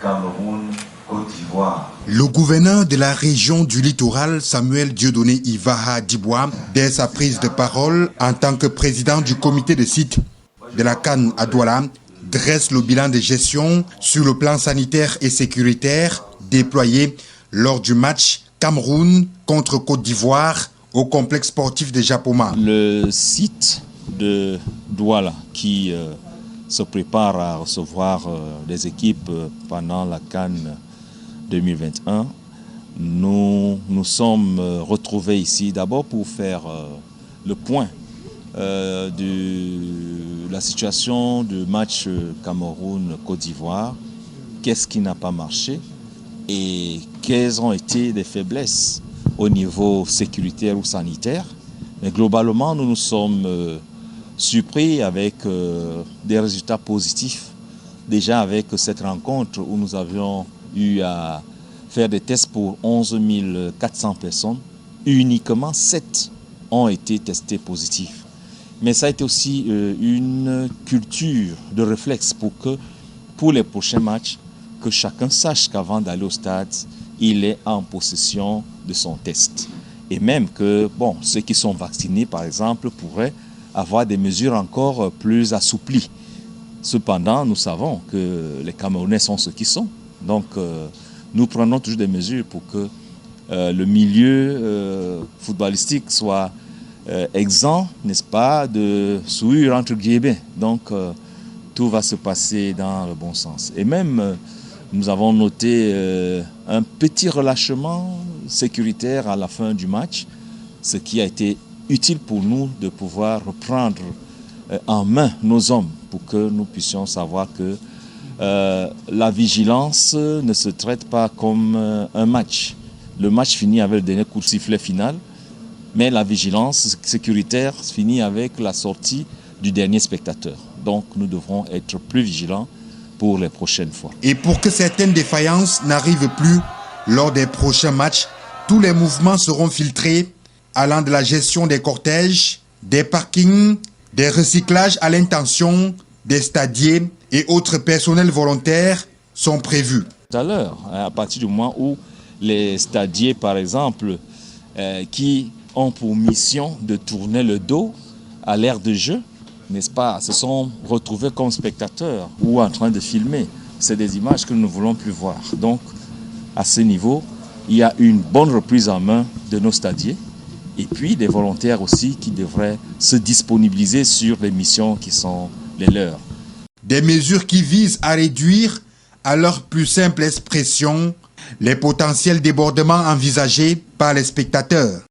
Cameroun-Côte d'Ivoire. Le gouverneur de la région du littoral, Samuel Dieudonné Ivaha Dibois, dès sa prise de parole en tant que président du comité de site de la CAN à Douala, dresse le bilan de gestion sur le plan sanitaire et sécuritaire déployé lors du match Cameroun contre Côte d'Ivoire au complexe sportif de Japoma. Le site de Douala qui se prépare à recevoir des équipes pendant la CAN 2021, nous nous sommes retrouvés ici d'abord pour faire le point de la situation du match Cameroun-Côte d'Ivoire, qu'est-ce qui n'a pas marché et quelles ont été les faiblesses au niveau sécuritaire ou sanitaire. Mais globalement, nous nous sommes surpris avec des résultats positifs. Déjà avec cette rencontre où nous avions eu à faire des tests pour 11 400 personnes, uniquement 7 ont été testés positifs. Mais ça a été aussi une culture de réflexe pour les prochains matchs, que chacun sache qu'avant d'aller au stade, il est en possession de son test. Et même que ceux qui sont vaccinés, par exemple, pourraient avoir des mesures encore plus assouplies. Cependant, nous savons que les Camerounais sont ce qu'ils sont. Donc, nous prenons toujours des mesures pour que le milieu footballistique soit exempt, n'est-ce pas, de souillure entre guillemets. Donc, tout va se passer dans le bon sens. Et même, nous avons noté un petit relâchement sécuritaire à la fin du match, ce qui a été utile pour nous de pouvoir reprendre en main nos hommes pour que nous puissions savoir que la vigilance ne se traite pas comme un match. Le match finit avec le dernier coup de sifflet final, mais la vigilance sécuritaire finit avec la sortie du dernier spectateur. Donc nous devrons être plus vigilants pour les prochaines fois. Et pour que certaines défaillances n'arrivent plus lors des prochains matchs, tous les mouvements seront filtrés, allant de la gestion des cortèges, des parkings, des recyclages à l'intention des stadiers et autres personnels volontaires sont prévus. Tout à l'heure, à partir du moment où les stadiers, par exemple, qui ont pour mission de tourner le dos à l'aire de jeu, n'est-ce pas, se sont retrouvés comme spectateurs ou en train de filmer. C'est des images que nous ne voulons plus voir. Donc, à ce niveau, il y a une bonne reprise en main de nos stadiers et puis des volontaires aussi qui devraient se disponibiliser sur les missions qui sont les leurs. Des mesures qui visent à réduire, à leur plus simple expression, les potentiels débordements envisagés par les spectateurs.